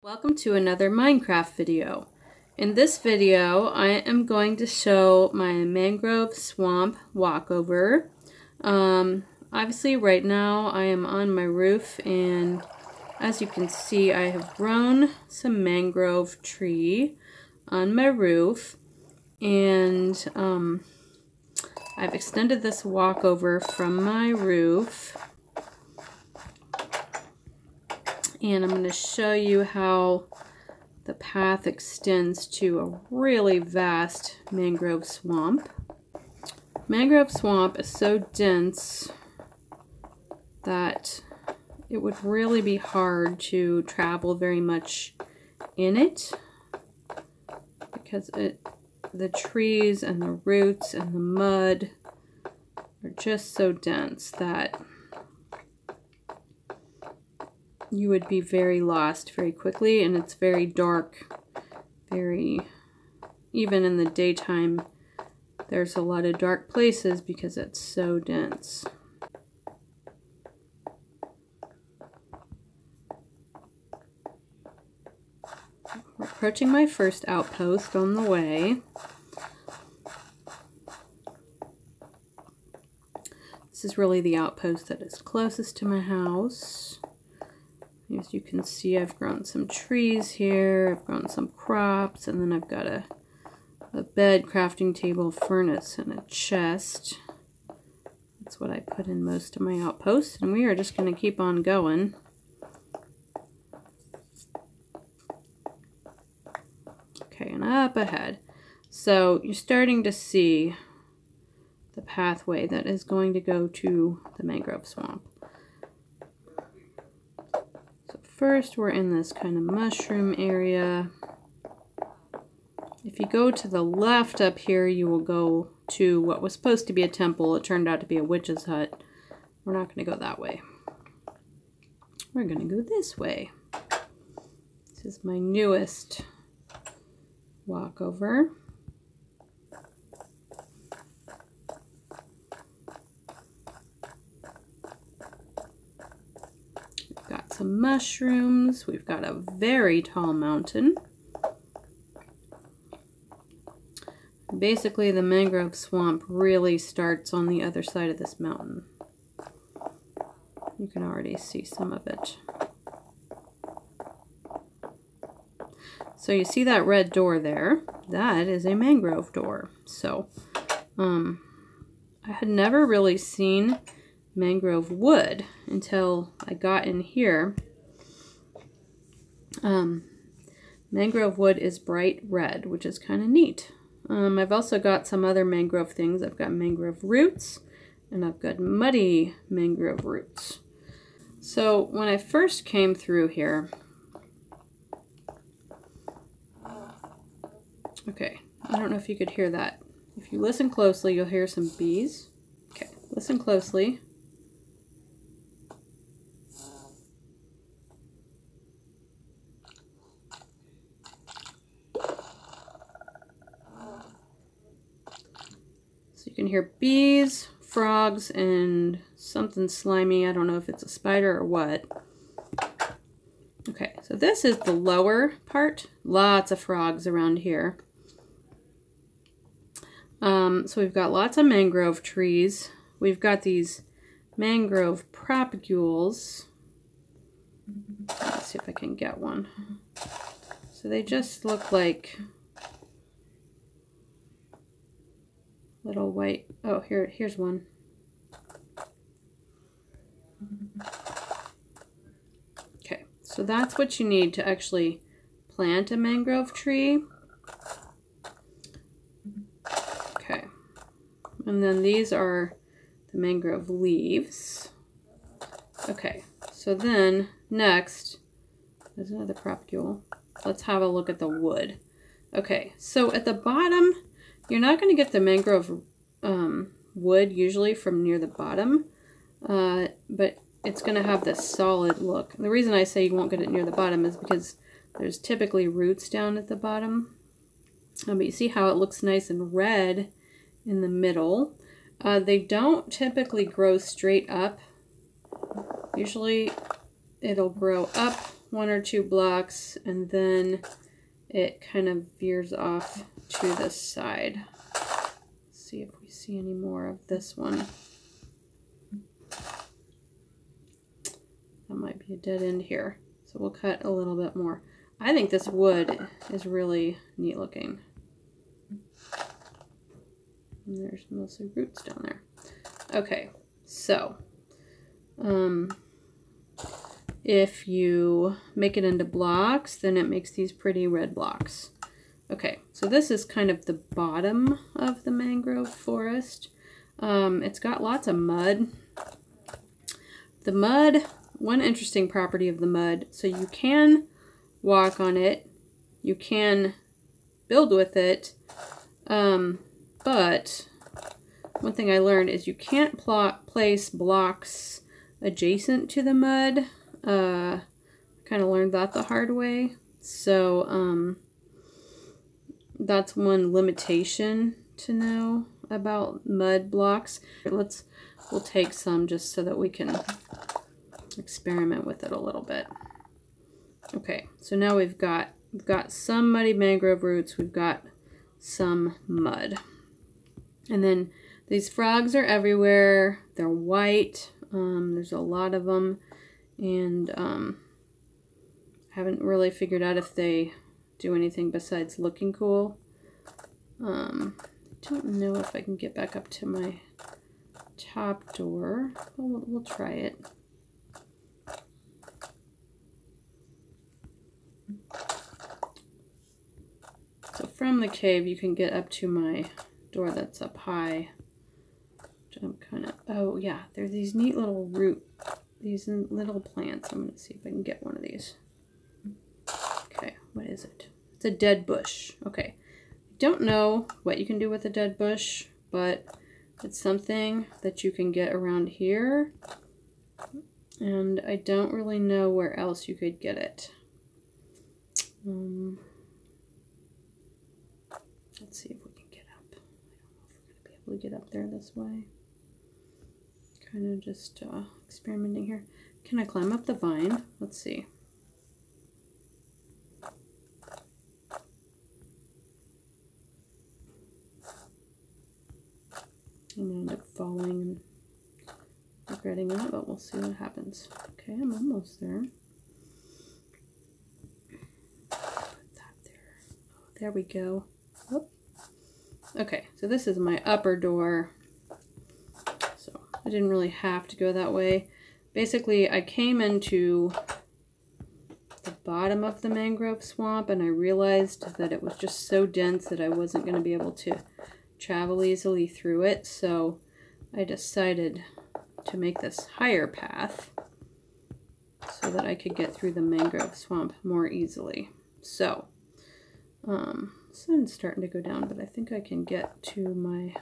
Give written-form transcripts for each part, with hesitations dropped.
Welcome to another Minecraft video. In this video, I am going to show my mangrove swamp walkover. Obviously right now I am on my roof, and as you can see I have grown some mangrove tree on my roof, and I've extended this walkover from my roof. And I'm going to show you how the path extends to a really vast mangrove swamp. Mangrove swamp is so dense that it would really be hard to travel very much in it, because the trees and the roots and the mud are just so dense that you would be very lost very quickly, and it's very dark, even in the daytime there's a lot of dark places because it's so dense. We're approaching my first outpost on the way. This is really the outpost that is closest to my house. As you can see, I've grown some trees here, I've grown some crops, and then I've got a bed, crafting table, furnace, and a chest. That's what I put in most of my outposts, and we are just going to keep on going. Okay, and up ahead. So you're starting to see the pathway that is going to go to the mangrove swamp. First, we're in this kind of mushroom area. If you go to the left up here, you will go to what was supposed to be a temple. It turned out to be a witch's hut. We're not going to go that way. We're going to go this way. This is my newest walkover. Got some mushrooms. We've got a very tall mountain. Basically, the mangrove swamp really starts on the other side of this mountain. You can already see some of it. So you see that red door there? That is a mangrove door. So, I had never really seen mangrove wood until I got in here. Mangrove wood is bright red, which is kind of neat. I've also got some other mangrove things. I've got mangrove roots, and I've got muddy mangrove roots. So when I first came through here, okay, I don't know if you could hear that. If you listen closely, you'll hear some bees. Okay, listen closely. You can hear bees, frogs, and something slimy. I don't know if it's a spider or what. Okay, so this is the lower part. Lots of frogs around here. So we've got lots of mangrove trees. We've got these mangrove propagules. Let's see if I can get one. So they just look like little white, oh, here's one. Okay, so that's what you need to actually plant a mangrove tree. Okay, and then these are the mangrove leaves. Okay, so then next, there's another propagule. Let's have a look at the wood. Okay, so at the bottom, you're not going to get the mangrove wood usually from near the bottom, but it's going to have this solid look. The reason I say you won't get it near the bottom is because there's typically roots down at the bottom. But you see how it looks nice and red in the middle. They don't typically grow straight up. Usually it'll grow up 1 or 2 blocks, and then it kind of veers off to the side. Let's see if we see any more of this one. That might be a dead end here. So we'll cut a little bit more. I think this wood is really neat looking. And there's mostly roots down there. Okay, so if you make it into blocks, then it makes these pretty red blocks. Okay, so this is kind of the bottom of the mangrove forest. It's got lots of mud. The mud, one interesting property of the mud, so you can walk on it, you can build with it, but one thing I learned is you can't place blocks adjacent to the mud. I kind of learned that the hard way. So that's one limitation to know about mud blocks. We'll take some just so that we can experiment with it a little bit. Okay, so now we've got some muddy mangrove roots, we've got some mud. And then these frogs are everywhere. They're white. There's a lot of them, and I haven't really figured out if they do anything besides looking cool. I don't know if I can get back up to my top door. We'll try it. So from the cave you can get up to my door that's up high. I'm kind of, oh yeah, there's these neat little these little plants. I'm going to see if I can get one of these. Okay, what is it? It's a dead bush. Okay, I don't know what you can do with a dead bush, but it's something that you can get around here, and I don't really know where else you could get it. Let's see if we can get up. I don't know if we're going to be able to get up there this way. Kind of just experimenting here. Can I climb up the vine? Let's see. I'm going to end up falling and regretting that, but we'll see what happens. Okay, I'm almost there. Put that there. Oh, there we go. Whoop. Okay, so this is my upper door. So I didn't really have to go that way. Basically, I came into the bottom of the mangrove swamp and I realized that it was just so dense that I wasn't going to be able to travel easily through it. So I decided to make this higher path so that I could get through the mangrove swamp more easily. So, sun's starting to go down, but I think I can get to my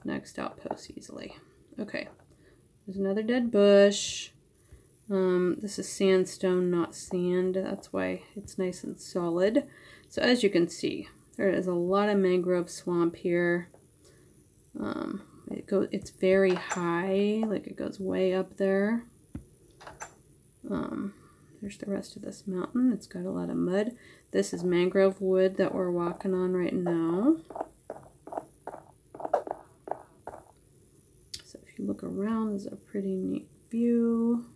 next outpost easily. Okay, there's another dead bush. This is sandstone, not sand. That's why it's nice and solid. So as you can see, there is a lot of mangrove swamp here. It's very high, like it goes way up there. There's the rest of this mountain. It's got a lot of mud. This is mangrove wood that we're walking on right now. So if you look around, there's a pretty neat view.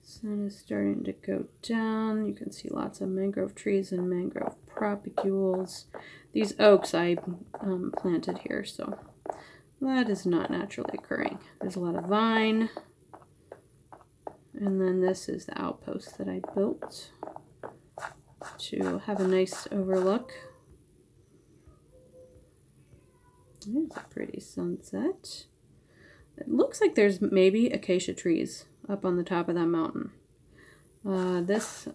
Sun is starting to go down. You can see lots of mangrove trees and mangrove propagules. These oaks I planted here, so that is not naturally occurring. There's a lot of vine. And then this is the outpost that I built to have a nice overlook. There's a pretty sunset. It looks like there's maybe acacia trees up on the top of that mountain. This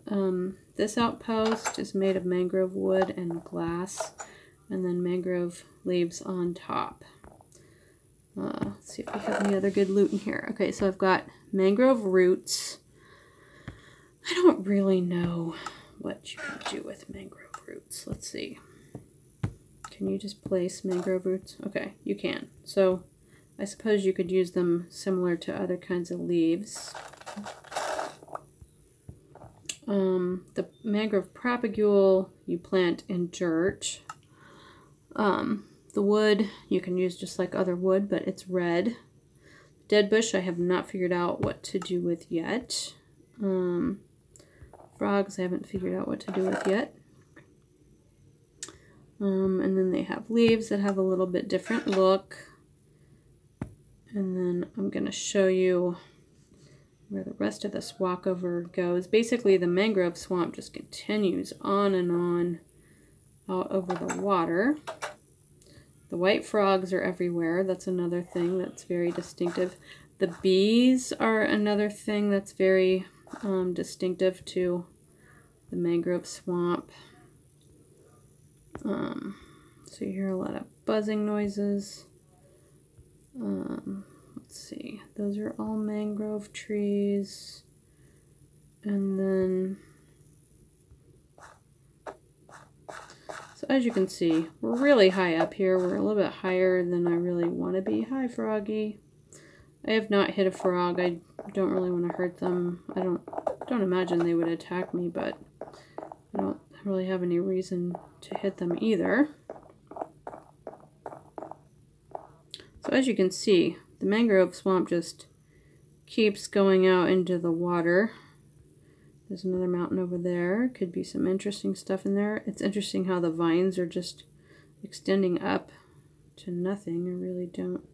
outpost is made of mangrove wood and glass, and then mangrove leaves on top. Let's see if we have any other good loot in here. Okay, so I've got mangrove roots. I don't really know what you can do with mangrove roots. Let's see. Can you just place mangrove roots? Okay, you can. So I suppose you could use them similar to other kinds of leaves. The Mangrove Propagule you plant in dirt. The wood you can use just like other wood, but it's red. Dead bush I have not figured out what to do with yet. Frogs I haven't figured out what to do with yet. And then they have leaves that have a little bit different look. And then I'm going to show you where the rest of this walkover goes. Basically, the mangrove swamp just continues on and on out over the water. The white frogs are everywhere. That's another thing that's very distinctive. The bees are another thing that's very distinctive to the mangrove swamp. So you hear a lot of buzzing noises. Let's see, those are all mangrove trees. And then, so as you can see, we're really high up here. We're a little bit higher than I really want to be. Hi, Froggy. I have not hit a frog. I don't really want to hurt them. I don't imagine they would attack me, but I don't really have any reason to hit them either. So as you can see, the mangrove swamp just keeps going out into the water. There's another mountain over there. Could be some interesting stuff in there. It's interesting how the vines are just extending up to nothing. I really don't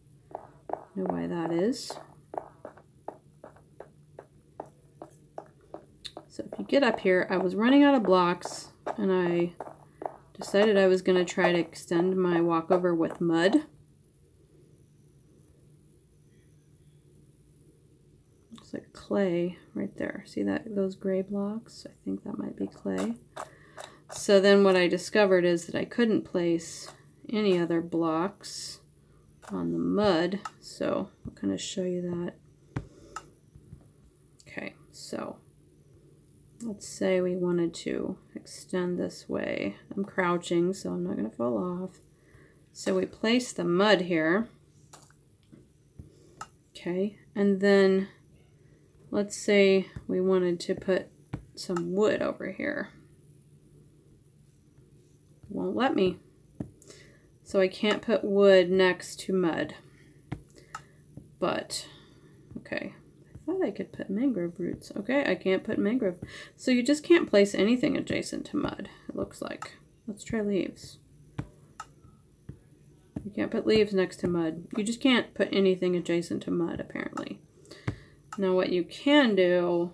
know why that is. So if you get up here, I was running out of blocks and I decided I was going to try to extend my walkover with mud. Looks like clay right there. See that, those gray blocks? I think that might be clay. So then what I discovered is that I couldn't place any other blocks on the mud. So I'll kind of show you that. Okay, so let's say we wanted to extend this way. I'm crouching, so I'm not going to fall off. So we place the mud here. Okay, and then let's say we wanted to put some wood over here. Won't let me. So I can't put wood next to mud. But, okay. I thought I could put mangrove roots. Okay, I can't put mangrove. So you just can't place anything adjacent to mud, it looks like. Let's try leaves. You can't put leaves next to mud. You just can't put anything adjacent to mud, apparently. Now what you can do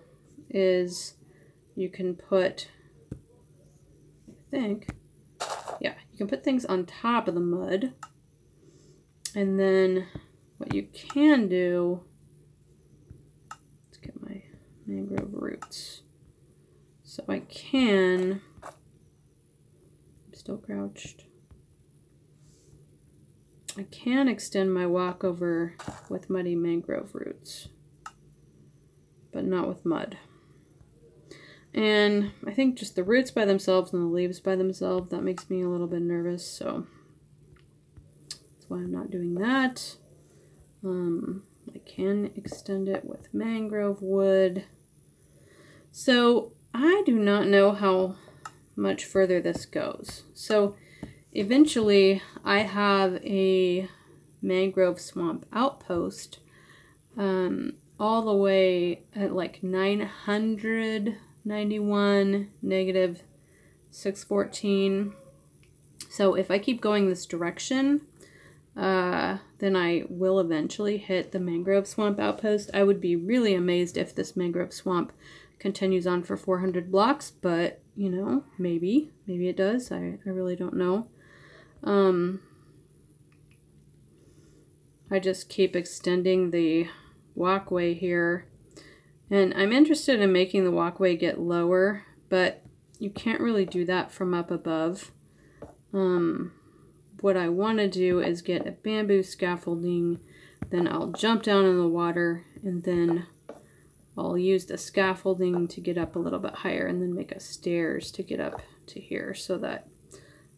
is you can put, I think, yeah, you can put things on top of the mud. And then what you can do, let's get my mangrove roots. So I can, I'm still crouched. I can extend my walkover with muddy mangrove roots, but not with mud. And I think just the roots by themselves and the leaves by themselves, that makes me a little bit nervous, so that's why I'm not doing that. I can extend it with mangrove wood. So I do not know how much further this goes. So eventually I have a mangrove swamp outpost all the way at like 991 negative 614. So if I keep going this direction, then I will eventually hit the mangrove swamp outpost. I would be really amazed if this mangrove swamp continues on for 400 blocks, but you know, maybe it does. I really don't know. I just keep extending the walkway here, and I'm interested in making the walkway get lower, but you can't really do that from up above. What I want to do is get a bamboo scaffolding, then I'll jump down in the water, and then I'll use the scaffolding to get up a little bit higher, and then make a stairs to get up to here so that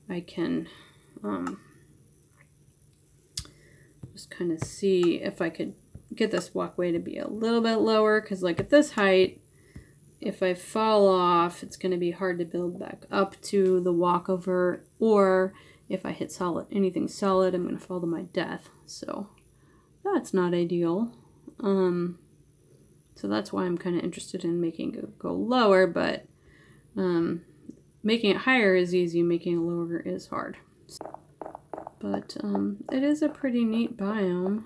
I can just kind of see if I could get this walkway to be a little bit lower, because like at this height, if I fall off, it's going to be hard to build back up to the walkover, or if I hit anything solid, I'm going to fall to my death. So that's not ideal. So that's why I'm kind of interested in making it go lower, but making it higher is easy, making it lower is hard. But it is a pretty neat biome.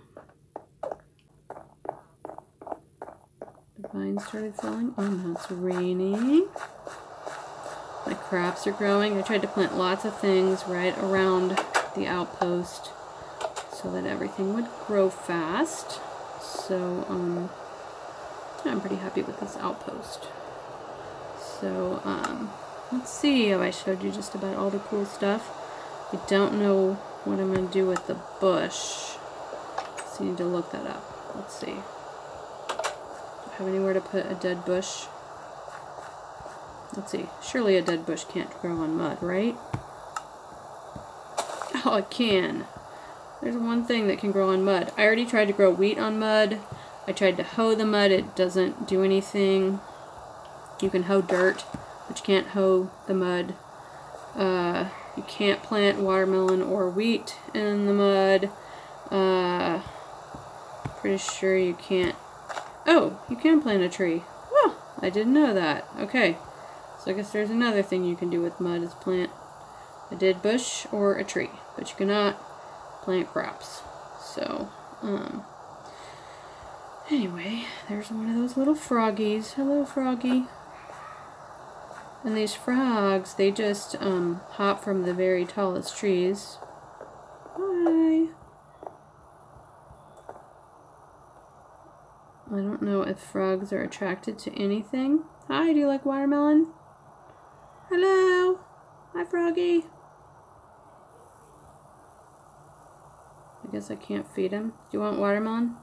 The vines started falling. Oh, now it's raining. My crops are growing. I tried to plant lots of things right around the outpost so that everything would grow fast. So I'm pretty happy with this outpost. So let's see. Oh, I showed you just about all the cool stuff. I don't know what I'm going to do with the bush. So I need to look that up. Let's see. Do I have anywhere to put a dead bush? Let's see. Surely a dead bush can't grow on mud, right? Oh, it can. There's one thing that can grow on mud. I already tried to grow wheat on mud. I tried to hoe the mud. It doesn't do anything. You can hoe dirt, but you can't hoe the mud. You can't plant watermelon or wheat in the mud. Pretty sure you can't. Oh, you can plant a tree. Oh, I didn't know that. Okay, so I guess there's another thing you can do with mud is plant a dead bush or a tree, but you cannot plant crops. So, anyway, there's one of those little froggies. Hello, froggy. And these frogs, they just hop from the very tallest trees. Hi. I don't know if frogs are attracted to anything. Hi, do you like watermelon? Hello. Hi, froggy. I guess I can't feed him. Do you want watermelon?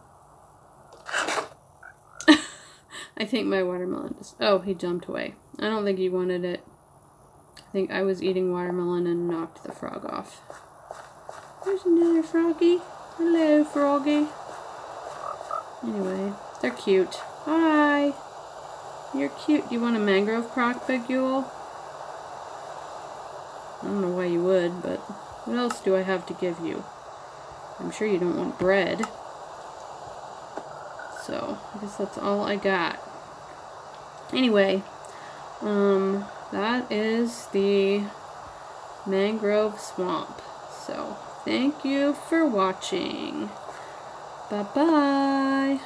I think my watermelon is... Oh, he jumped away. I don't think he wanted it. I think I was eating watermelon and knocked the frog off. There's another froggy. Hello, froggy. Anyway, they're cute. Hi. You're cute. Do you want a mangrove propagule? I don't know why you would, but what else do I have to give you? I'm sure you don't want bread. So, I guess that's all I got. Anyway, that is the mangrove swamp. So, thank you for watching. Bye-bye.